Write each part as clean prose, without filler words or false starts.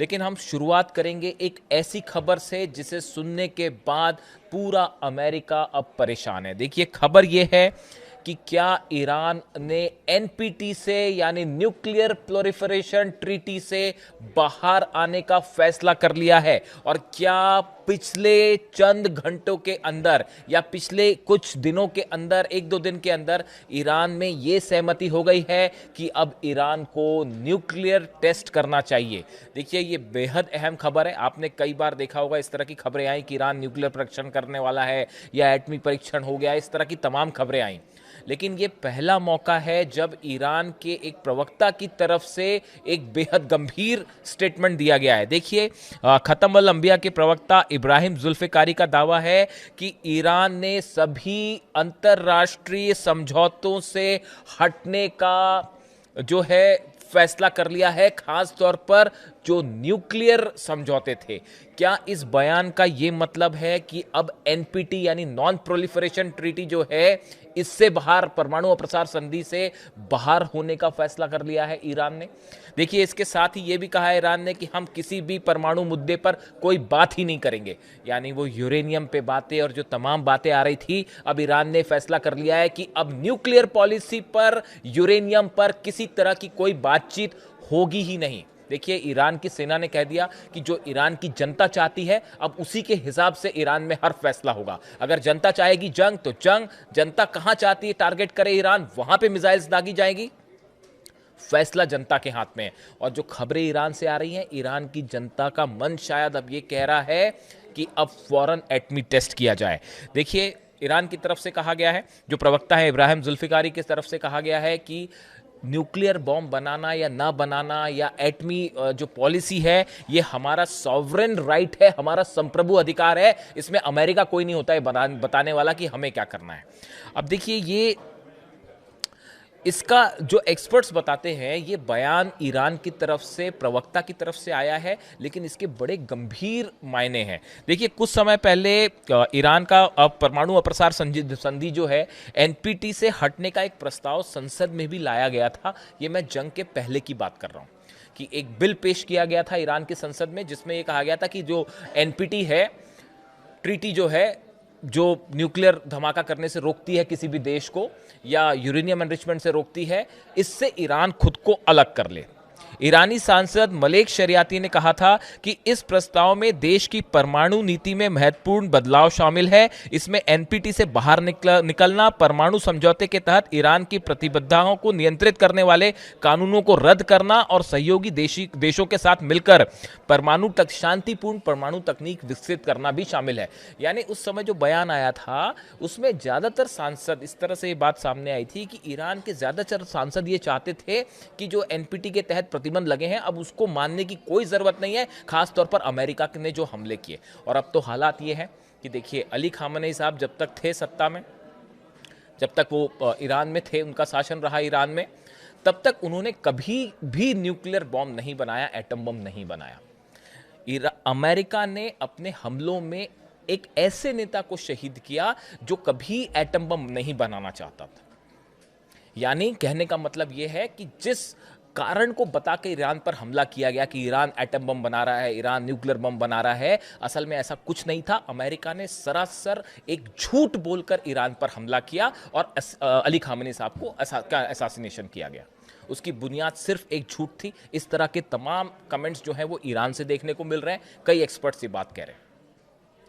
लेकिन हम शुरुआत करेंगे एक ऐसी खबर से जिसे सुनने के बाद पूरा अमेरिका अब परेशान है। देखिए, खबर यह है कि क्या ईरान ने एनपीटी से यानी न्यूक्लियर प्रोलिफरेशन ट्रीटी से बाहर आने का फैसला कर लिया है, और क्या पिछले चंद घंटों के अंदर या पिछले कुछ दिनों के अंदर, एक दो दिन के अंदर ईरान में यह सहमति हो गई है कि अब ईरान को न्यूक्लियर टेस्ट करना चाहिए। देखिए, ये बेहद अहम खबर है। आपने कई बार देखा होगा इस तरह की खबरें आई कि ईरान न्यूक्लियर परीक्षण करने वाला है या एटमी परीक्षण हो गया, इस तरह की तमाम खबरें आई। लेकिन ये पहला मौका है जब ईरान के एक प्रवक्ता की तरफ से एक बेहद गंभीर स्टेटमेंट दिया गया है। देखिए, खत्म अल अंबिया के प्रवक्ता इब्राहिम जुल्फिकारी का दावा है कि ईरान ने सभी अंतर्राष्ट्रीय समझौतों से हटने का जो है फैसला कर लिया है, खास तौर पर जो न्यूक्लियर समझौते थे। क्या इस बयान का यह मतलब है कि अब एनपीटी यानी नॉन प्रोलिफरेशन ट्रीटी जो है, इससे बाहर, परमाणु अप्रसार संधि से बाहर होने का फैसला कर लिया है ईरान ने? देखिए, इसके साथ ही यह भी कहा है ईरान ने कि हम किसी भी परमाणु मुद्दे पर कोई बात ही नहीं करेंगे। यानी वो यूरेनियम पे बातें और जो तमाम बातें आ रही थी, अब ईरान ने फैसला कर लिया है कि अब न्यूक्लियर पॉलिसी पर, यूरेनियम पर किसी तरह की कोई बातचीत होगी ही नहीं। देखिए, ईरान की सेना ने कह दिया कि जो ईरान की जनता चाहती है, अब उसी के हिसाब से ईरान में हर फैसला होगा। अगर जनता चाहेगी जंग तो जंग, जनता कहां चाहती है टारगेट करे ईरान, वहां पे मिसाइल्स दागी जाएगी। फैसला जनता के हाथ में है। और जो खबरें ईरान से आ रही हैं, ईरान की जनता का मन शायद अब ये कह रहा है कि अब फौरन एटमी टेस्ट किया जाए। देखिए, ईरान की तरफ से कहा गया है, जो प्रवक्ता है इब्राहिम जुल्फिकारी की तरफ से कहा गया है कि न्यूक्लियर बॉम्ब बनाना या ना बनाना या एटमी जो पॉलिसी है, ये हमारा सॉवरेन राइट है, हमारा संप्रभु अधिकार है। इसमें अमेरिका कोई नहीं होता है बताने वाला कि हमें क्या करना है। अब देखिए, ये इसका जो एक्सपर्ट्स बताते हैं, ये बयान ईरान की तरफ से, प्रवक्ता की तरफ से आया है, लेकिन इसके बड़े गंभीर मायने हैं। देखिए, कुछ समय पहले ईरान का परमाणु अप्रसार संधि जो है, एनपीटी से हटने का एक प्रस्ताव संसद में भी लाया गया था। ये मैं जंग के पहले की बात कर रहा हूँ कि एक बिल पेश किया गया था ईरान की संसद में, जिसमें यह कहा गया था कि जो एनपीटी है, ट्रीटी जो है, जो न्यूक्लियर धमाका करने से रोकती है किसी भी देश को या यूरेनियम एनरिचमेंट से रोकती है, इससे ईरान खुद को अलग कर ले। ईरानी सांसद मलेक शरियाती ने कहा था कि इस प्रस्ताव में देश की परमाणु नीति में महत्वपूर्ण बदलाव शामिल है। इसमें एनपीटी से बाहर निकलना, परमाणु समझौते के तहत ईरान की प्रतिबद्धताओं को नियंत्रित करने वाले कानूनों को रद्द करना और सहयोगी देशों के साथ मिलकर शांतिपूर्ण परमाणु तकनीक विकसित करना भी शामिल है। यानी उस समय जो बयान आया था, उसमें ज्यादातर सांसद, इस तरह से ये बात सामने आई थी कि ईरान के ज्यादातर सांसद ये चाहते थे कि जो एनपीटी के तहत प्रतिबंध लगे हैं, अब उसको मानने की कोई जरूरत नहीं है, खास तौर पर अमेरिका ने जो हमले किए। और अब तो हालात ये हैं कि देखिए, अली खामेनी साहब जब तक थे सत्ता में, जब तक वो ईरान में थे, उनका शासन रहा ईरान में, तब तक उन्होंने कभी भी न्यूक्लियर बॉम्ब नहीं बनाया, एटम बम नहीं बनाया। अमेरिका ने अपने हमलों में एक ऐसे नेता को शहीद किया जो कभी एटम बम नहीं बनाना चाहता था। यानी कहने का मतलब यह है कि जिस कारण को बता के ईरान पर हमला किया गया कि ईरान एटम बम बना रहा है, ईरान न्यूक्लियर बम बना रहा है, असल में ऐसा कुछ नहीं था। अमेरिका ने सरासर एक झूठ बोलकर ईरान पर हमला किया और अली खामेनी साहब को असैसिनेशन किया गया। उसकी बुनियाद सिर्फ एक झूठ थी। इस तरह के तमाम कमेंट्स जो हैं वो ईरान से देखने को मिल रहे हैं, कई एक्सपर्ट्स ये बात कह रहे हैं।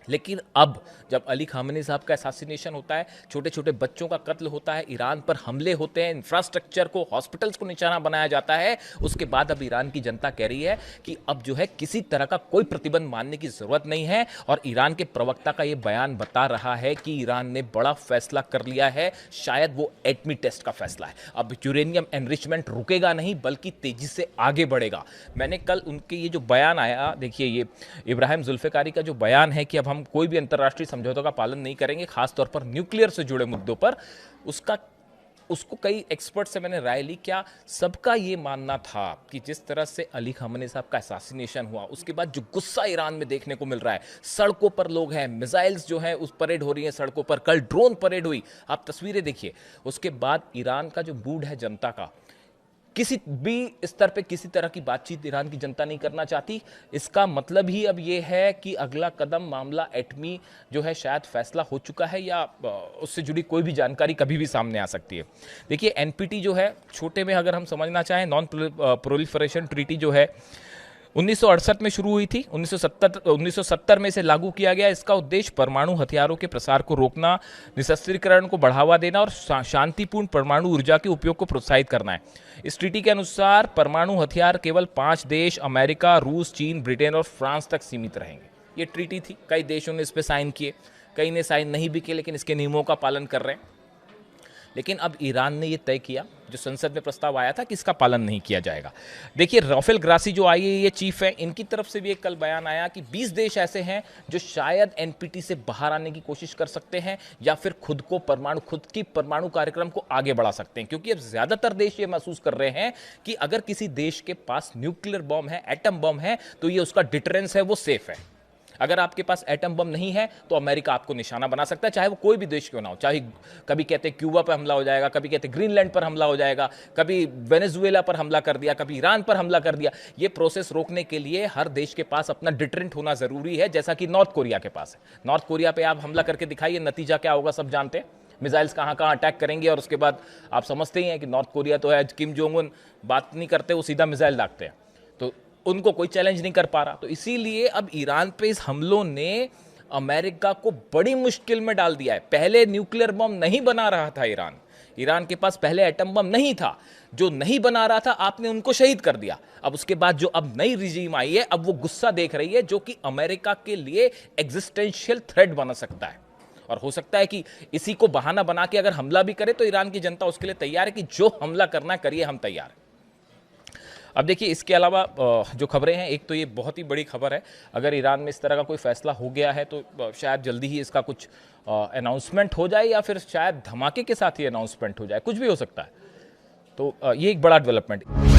लेकिन अब जब अली खामेनी साहब का असैसिनेशन होता है, छोटे छोटे बच्चों का कत्ल होता है, ईरान पर हमले होते हैं, इंफ्रास्ट्रक्चर को, हॉस्पिटल्स को निशाना बनाया जाता है, उसके बाद अब ईरान की जनता कह रही है कि अब जो है किसी तरह का कोई प्रतिबंध मानने की जरूरत नहीं है। और ईरान के प्रवक्ता का यह बयान बता रहा है कि ईरान ने बड़ा फैसला कर लिया है, शायद वो एटमी टेस्ट का फैसला है। अब यूरेनियम एनरिचमेंट रुकेगा नहीं, बल्कि तेजी से आगे बढ़ेगा। मैंने कल उनके ये जो बयान आया, देखिए ये इब्राहिम जुल्फिकारी का जो बयान है कि अब हम कोई भी अंतर्राष्ट्रीय समझौतों का पालन नहीं करेंगे, खासतौर पर न्यूक्लियर से जुड़े मुद्दों पर, उसको कई एक्सपर्ट से मैंने राय ली। क्या सबका ये मानना था कि जिस तरह से अली खामेनी साहब का असैसिनेशन हुआ, उसके बाद जो गुस्सा ईरान में देखने को मिल रहा है, सड़कों पर लोग हैं, मिसाइल्स जो हैं उस परेड हो रही हैं सड़कों पर, कल ड्रोन परेड हुई, आप तस्वीरें देखिए। उसके बाद ईरान का जो मूड है जनता का, किसी भी स्तर पे किसी तरह की बातचीत ईरान की जनता नहीं करना चाहती। इसका मतलब ही अब ये है कि अगला कदम मामला एटमी जो है शायद फैसला हो चुका है या उससे जुड़ी कोई भी जानकारी कभी भी सामने आ सकती है। देखिए एनपीटी जो है, छोटे में अगर हम समझना चाहें, नॉन प्रोलिफरेशन ट्रीटी जो है 1968 में शुरू हुई थी, 1970 में इसे लागू किया गया। इसका उद्देश्य परमाणु हथियारों के प्रसार को रोकना, निशस्त्रीकरण को बढ़ावा देना और शांतिपूर्ण परमाणु ऊर्जा के उपयोग को प्रोत्साहित करना है। इस ट्रीटी के अनुसार परमाणु हथियार केवल 5 देश अमेरिका, रूस, चीन, ब्रिटेन और फ्रांस तक सीमित रहेंगे। ये ट्रीटी थी, कई देशों ने इस पर साइन किए, कई ने साइन नहीं भी किए, लेकिन इसके नियमों का पालन कर रहे हैं। लेकिन अब ईरान ने यह तय किया, जो संसद में प्रस्ताव आया था, कि इसका पालन नहीं किया जाएगा। देखिए राफेल ग्रासी जो IAEA चीफ है, इनकी तरफ से भी एक कल बयान आया कि 20 देश ऐसे हैं जो शायद एनपीटी से बाहर आने की कोशिश कर सकते हैं या फिर खुद की परमाणु कार्यक्रम को आगे बढ़ा सकते हैं, क्योंकि अब ज्यादातर देश ये महसूस कर रहे हैं कि अगर किसी देश के पास न्यूक्लियर बॉम्ब है, एटम बॉम्ब है, तो ये उसका डिटरेंस है, वो सेफ है। अगर आपके पास एटम बम नहीं है तो अमेरिका आपको निशाना बना सकता है, चाहे वो कोई भी देश क्यों ना हो। चाहे कभी कहते हैं क्यूबा पर हमला हो जाएगा, कभी कहते हैं ग्रीनलैंड पर हमला हो जाएगा, कभी वेनेजुएला पर हमला कर दिया, कभी ईरान पर हमला कर दिया। ये प्रोसेस रोकने के लिए हर देश के पास अपना डिटरेंट होना जरूरी है, जैसा कि नॉर्थ कोरिया के पास है। नॉर्थ कोरिया पे आप हमला करके दिखाइए, नतीजा क्या होगा सब जानते हैं। मिसाइल्स कहां कहां अटैक करेंगे और उसके बाद आप समझते ही हैं कि नॉर्थ कोरिया तो है, किम जोंग उन बात नहीं करते, वो सीधा मिसाइल दागते हैं, तो उनको कोई चैलेंज नहीं कर पा रहा। तो इसीलिए अब ईरान पे इस हमलों ने अमेरिका को बड़ी मुश्किल में डाल दिया है। पहले न्यूक्लियर बम नहीं बना रहा था ईरान के पास पहले एटम बम नहीं था। जो नहीं बना रहा था आपने उनको शहीद कर दिया। अब उसके बाद जो अब नई रिजीम आई है, अब वो गुस्सा देख रही है, जो कि अमेरिका के लिए एग्जिस्टेंशियल थ्रेट बन सकता है। और हो सकता है कि इसी को बहाना बना के अगर हमला भी करे तो ईरान की जनता उसके लिए तैयार है कि जो हमला करना करिए, हम तैयार हैं। अब देखिए इसके अलावा जो खबरें हैं, एक तो ये बहुत ही बड़ी खबर है, अगर ईरान में इस तरह का कोई फैसला हो गया है तो शायद जल्दी ही इसका कुछ अनाउंसमेंट हो जाए या फिर शायद धमाके के साथ ही अनाउंसमेंट हो जाए, कुछ भी हो सकता है। तो ये एक बड़ा डेवलपमेंट।